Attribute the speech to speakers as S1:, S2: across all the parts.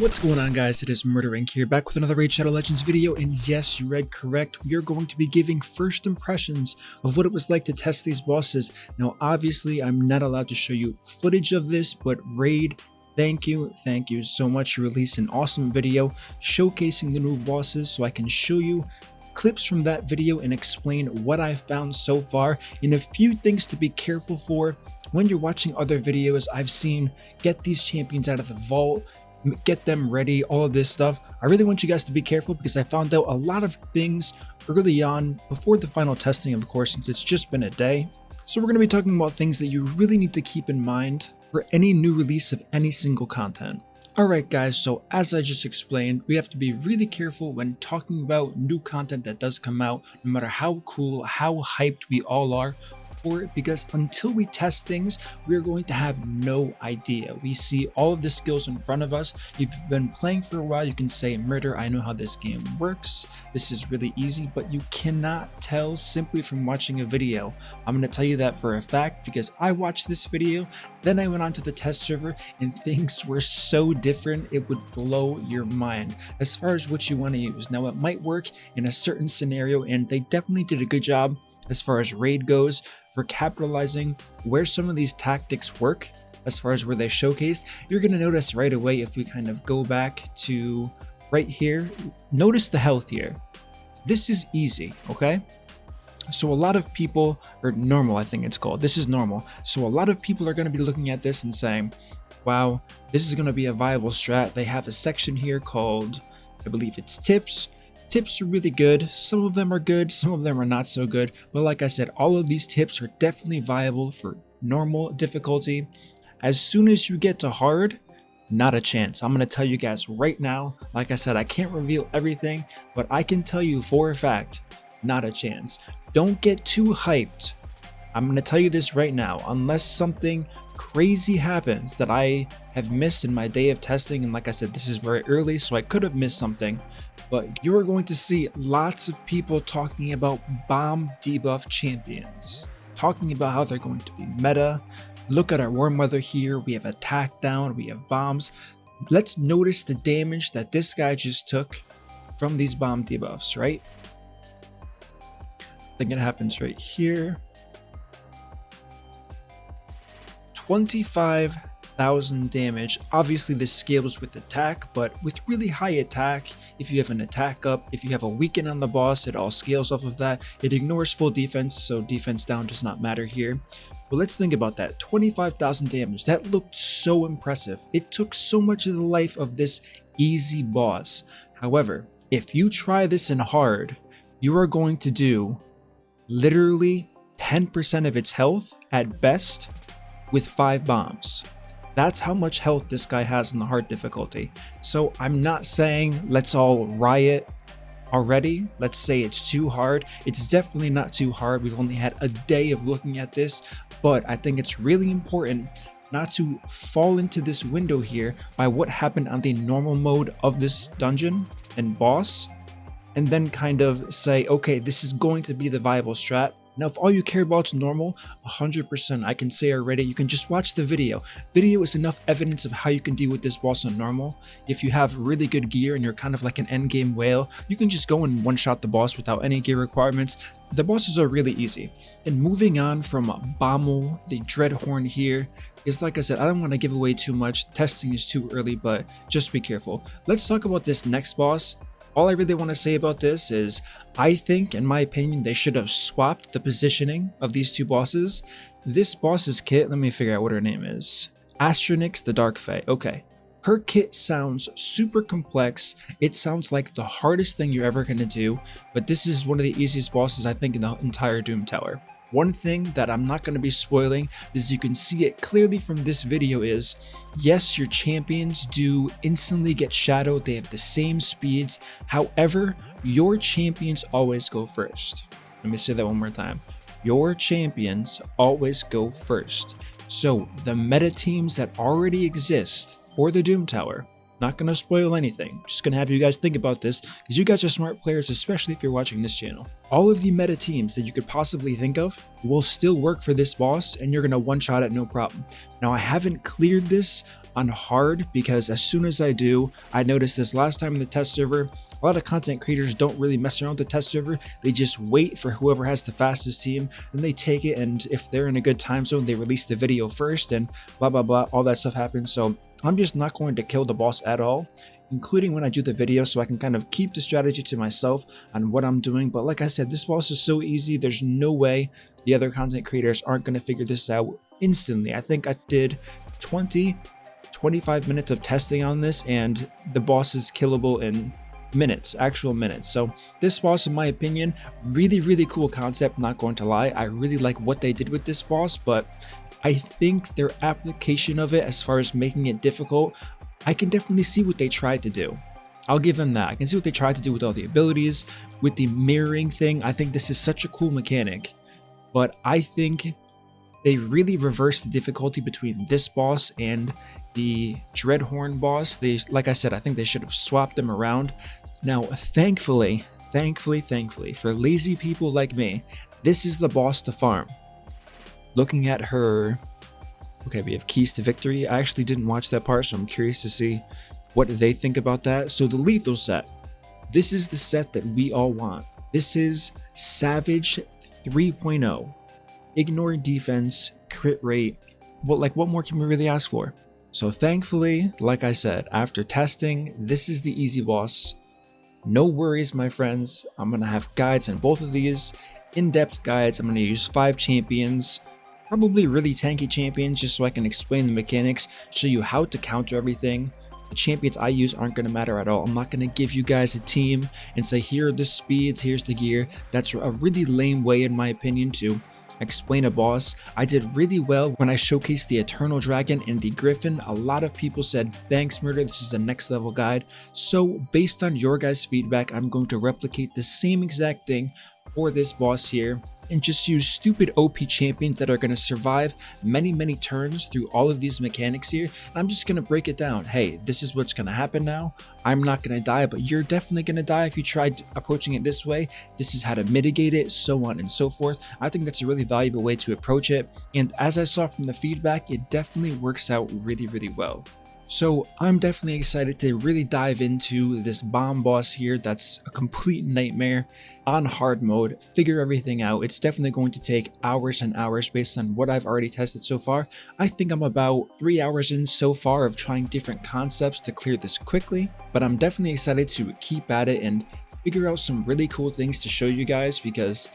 S1: What's going on, guys? It is MurderInc here, back with another Raid Shadow Legends video, and yes, you read correct. We are going to be giving first impressions of what it was like to test these bosses. Now, obviously, I'm not allowed to show you footage of this, but Raid, thank you so much. You released an awesome video showcasing the new bosses, so I can show you clips from that video and explain what I've found so far, and a few things to be careful for when you're watching other videos I've seen. Get these champions out of the vault, get them ready, all of this stuff. I really want you guys to be careful because I found out a lot of things early on before the final testing, of course, since it's just been a day. So we're going to be talking about things that you really need to keep in mind for any new release of any single content. Alright guys, so as I just explained, we have to be really careful when talking about new content that does come out, no matter how cool, how hyped we all are for it, because until we test things, we are going to have no idea. We see all of the skills in front of us. If you've been playing for a while, you can say, Murder, I know how this game works. This is really easy, but you cannot tell simply from watching a video. I'm going to tell you that for a fact because I watched this video, then I went onto the test server and things were so different it would blow your mind as far as what you want to use. Now, it might work in a certain scenario, and they definitely did a good job as far as Raid goes for capitalizing where some of these tactics work. As far as where they showcased, you're going to notice right away if we kind of go back to right here. Notice the health here. This is easy, okay? So a lot of people, or normal I think it's called, this is normal. So a lot of people are going to be looking at this and saying, wow, this is going to be a viable strat. They have a section here called, I believe it's tips. Tips are really good. Some of them are good, some of them are not so good. But like I said, all of these tips are definitely viable for normal difficulty. As soon as you get to hard, not a chance. I'm going to tell you guys right now. Like I said, I can't reveal everything, but I can tell you for a fact, not a chance. Don't get too hyped. I'm going to tell you this right now. Unless something crazy happens that I have missed in my day of testing, and like I said, this is very early, so I could have missed something. But you are going to see lots of people talking about bomb debuff champions, talking about how they're going to be meta. Look at our War Mother here. We have attack down, we have bombs. Let's notice the damage that this guy just took from these bomb debuffs, right? I think it happens right here. 25,000 damage. Obviously this scales with attack, but with really high attack, if you have an attack up, if you have a weaken on the boss, it all scales off of that. It ignores full defense, so defense down does not matter here. But let's think about that. 25,000 damage. That looked so impressive. It took so much of the life of this easy boss. However, if you try this in hard, you are going to do literally 10% of its health at best with 5 bombs. That's how much health this guy has in the hard difficulty. So I'm not saying let's all riot already. Let's say it's too hard. It's definitely not too hard. We've only had a day of looking at this, but I think it's really important not to fall into this window here by what happened on the normal mode of this dungeon and boss, and then kind of say, okay, this is going to be the viable strat. Now, if all you care about is normal, 100%, I can say already, you can just watch the video. Video is enough evidence of how you can deal with this boss on normal. If you have really good gear and you're kind of like an endgame whale, you can just go and one-shot the boss without any gear requirements. The bosses are really easy. And moving on from bommal, the Dreadhorn here, is like I said, I don't want to give away too much. Testing is too early, but just be careful. Let's talk about this next boss. All I really want to say about this is, I think, in my opinion, they should have swapped the positioning of these two bosses. This boss's kit, let me figure out what her name is. Astranyx the Dark Fae. Okay. Her kit sounds super complex. It sounds like the hardest thing you're ever going to do, but this is one of the easiest bosses, I think, in the entire Doom Tower. One thing that I'm not going to be spoiling, is you can see it clearly from this video, is yes, your champions do instantly get shadowed. They have the same speeds. However, your champions always go first. Let me say that one more time. Your champions always go first. So the meta teams that already exist for the Doom Tower, not going to spoil anything, just going to have you guys think about this because you guys are smart players, especially if you're watching this channel. All of the meta teams that you could possibly think of will still work for this boss, and you're going to one-shot it no problem. Now, I haven't cleared this on hard, because as soon as I do, I noticed this last time in the test server, a lot of content creators don't really mess around with the test server. They just wait for whoever has the fastest team, then they take it, and if they're in a good time zone, they release the video first, and blah blah blah, all that stuff happens. So I'm just not going to kill the boss at all, including when I do the video, so I can kind of keep the strategy to myself on what I'm doing. But like I said, this boss is so easy, there's no way the other content creators aren't going to figure this out instantly. I think I did 25 minutes of testing on this, and the boss is killable in minutes, actual minutes. So this boss, in my opinion, really cool concept, not going to lie. I really like what they did with this boss, but I think their application of it as far as making it difficult, I can definitely see what they tried to do. I'll give them that. I can see what they tried to do with all the abilities, with the mirroring thing. I think this is such a cool mechanic, but I think they really reversed the difficulty between this boss and the Dreadhorn boss. Like I said, I think they should have swapped them around. Now, thankfully, for lazy people like me, this is the boss to farm. Looking at her, okay, we have keys to victory. I actually didn't watch that part, so I'm curious to see what they think about that. So the lethal set, this is the set that we all want. This is Savage 3.0. Ignore defense, crit rate. What more can we really ask for? So thankfully, like I said, after testing, this is the easy boss. No worries, my friends. I'm gonna have guides on both of these, in-depth guides. I'm gonna use 5 champions, probably really tanky champions, just so I can explain the mechanics, show you how to counter everything. The champions I use aren't going to matter at all. I'm not going to give you guys a team and say, here are the speeds, here's the gear. That's a really lame way, in my opinion, to explain a boss. I did really well when I showcased the Eternal Dragon and the Griffin. A lot of people said, thanks Murder, this is a next level guide. So based on your guys' feedback, I'm going to replicate the same exact thing for this boss here, and just use stupid OP champions that are going to survive many turns through all of these mechanics here. And I'm just going to break it down. Hey, this is what's going to happen now. I'm not going to die, but you're definitely going to die if you tried approaching it this way. This is how to mitigate it, so on and so forth. I think that's a really valuable way to approach it, and as I saw from the feedback, it definitely works out really well. So I'm definitely excited to really dive into this bomb boss here that's a complete nightmare on hard mode, figure everything out. It's definitely going to take hours and hours based on what I've already tested so far. I think I'm about 3 hours in so far of trying different concepts to clear this quickly, but I'm definitely excited to keep at it and figure out some really cool things to show you guys, because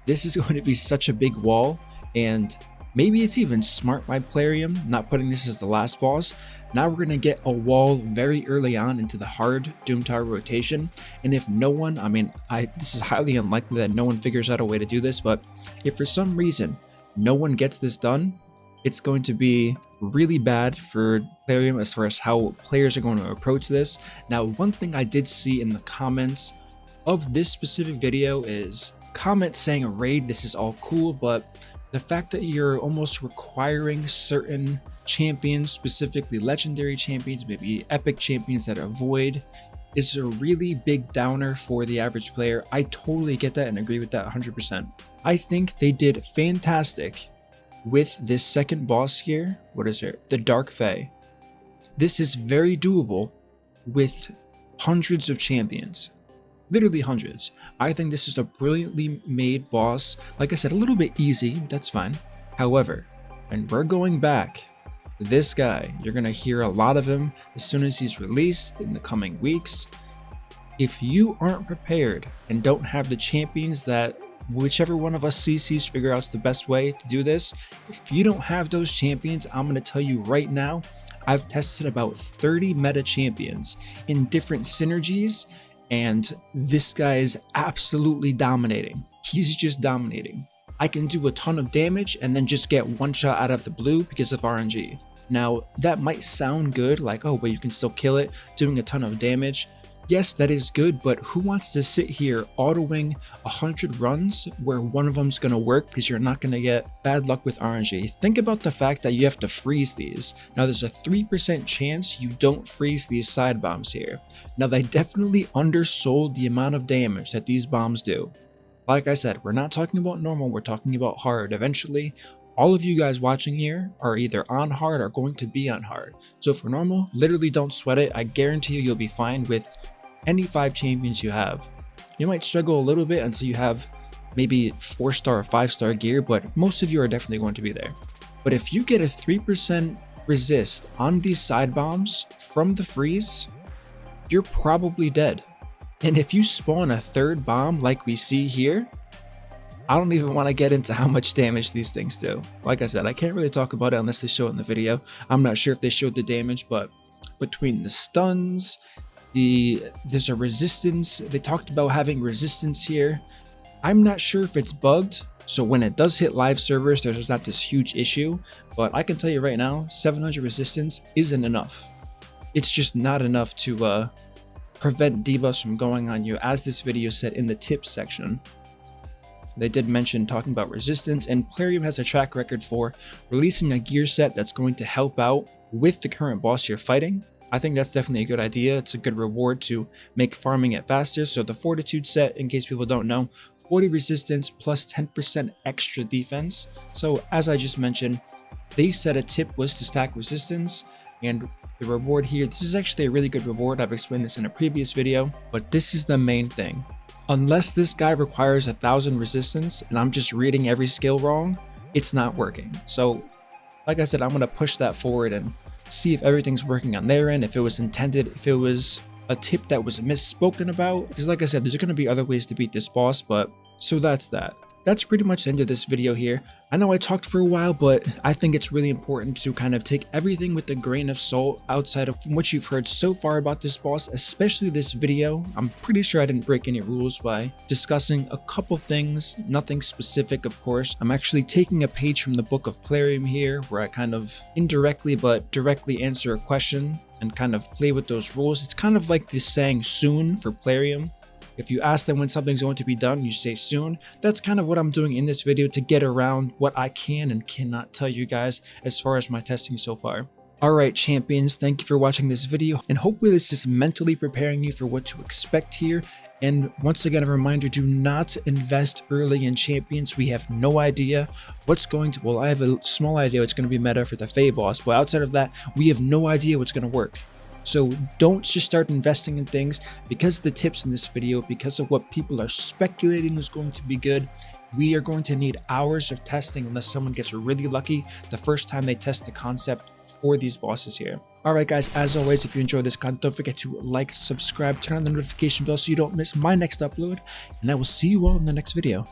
S1: this is going to be such a big wall, and maybe it's even smart by Plarium not putting this as the last boss. Now we're going to get a wall very early on into the hard Doom Tower rotation, and if no one, this is highly unlikely that no one figures out a way to do this, but if for some reason no one gets this done, it's going to be really bad for Plarium as far as how players are going to approach this. Now, one thing I did see in the comments of this specific video is comments saying, raid, this is all cool, but the fact that you're almost requiring certain champions, specifically legendary champions, maybe epic champions that are void, is a really big downer for the average player. I totally get that and agree with that 100%. I think they did fantastic with this second boss here. What is it? The Dark Fae. This is very doable with hundreds of champions. Literally hundreds. I think this is a brilliantly made boss. Like I said, a little bit easy, that's fine. However, and we're going back, this guy, you're going to hear a lot of him as soon as he's released in the coming weeks. If you aren't prepared and don't have the champions that whichever one of us CCs figure out the best way to do this, if you don't have those champions, I'm going to tell you right now, I've tested about 30 meta champions in different synergies, and this guy is absolutely dominating. He's just dominating. I can do a ton of damage and then just get one shot out of the blue because of RNG. Now, that might sound good, like, oh, but you can still kill it doing a ton of damage. Yes, that is good, but who wants to sit here autoing 100 runs where one of them's going to work because you're not going to get bad luck with RNG? Think about the fact that you have to freeze these. Now, there's a 3% chance you don't freeze these side bombs here. Now, they definitely undersold the amount of damage that these bombs do. Like I said, we're not talking about normal, we're talking about hard. Eventually, all of you guys watching here are either on hard or going to be on hard. So for normal, literally don't sweat it. I guarantee you'll be fine with any 5 champions you have. You might struggle a little bit until you have maybe 4-star or 5-star gear, but most of you are definitely going to be there. But if you get a 3% resist on these side bombs from the freeze, you're probably dead. And if you spawn a 3rd bomb like we see here, I don't even want to get into how much damage these things do. Like I said, I can't really talk about it unless they show it in the video. I'm not sure if they showed the damage, but between the stuns, there's a resistance. They talked about having resistance here. I'm not sure if it's bugged, so when it does hit live servers, there's not this huge issue. But I can tell you right now, 700 resistance isn't enough. It's just not enough to prevent debuffs from going on you, as this video said in the tips section. They did mention talking about resistance, and Plarium has a track record for releasing a gear set that's going to help out with the current boss you're fighting. I think that's definitely a good idea. It's a good reward to make farming it faster. So the Fortitude set, in case people don't know, 40 resistance plus 10% extra defense. So as I just mentioned, they said a tip was to stack resistance, and the reward here, this is actually a really good reward. I've explained this in a previous video, but this is the main thing. Unless this guy requires 1000 resistance and I'm just reading every skill wrong, it's not working. So like I said, I'm going to push that forward and see if everything's working on their end, if it was intended, if it was a tip that was misspoken about. Because like I said, there's going to be other ways to beat this boss, but so that's that. That's pretty much the end of this video here. I know I talked for a while, but I think it's really important to kind of take everything with a grain of salt outside of what you've heard so far about this boss, especially this video. I'm pretty sure I didn't break any rules by discussing a couple things, nothing specific of course. I'm actually taking a page from the book of Plarium here, where I kind of indirectly but directly answer a question and kind of play with those rules. It's kind of like this saying soon for Plarium. If you ask them when something's going to be done, you say soon. That's kind of what I'm doing in this video to get around what I can and cannot tell you guys as far as my testing so far. Alright champions, thank you for watching this video, and hopefully this is mentally preparing you for what to expect here. And once again, a reminder, do not invest early in champions. We have no idea what's going to, well, I have a small idea it's going to be meta for the Fae boss, but outside of that, we have no idea what's going to work. So don't just start investing in things because of the tips in this video, because of what people are speculating is going to be good. We are going to need hours of testing unless someone gets really lucky the first time they test the concept for these bosses here. Alright guys, as always, if you enjoyed this content, don't forget to like, subscribe, turn on the notification bell so you don't miss my next upload, and I will see you all in the next video.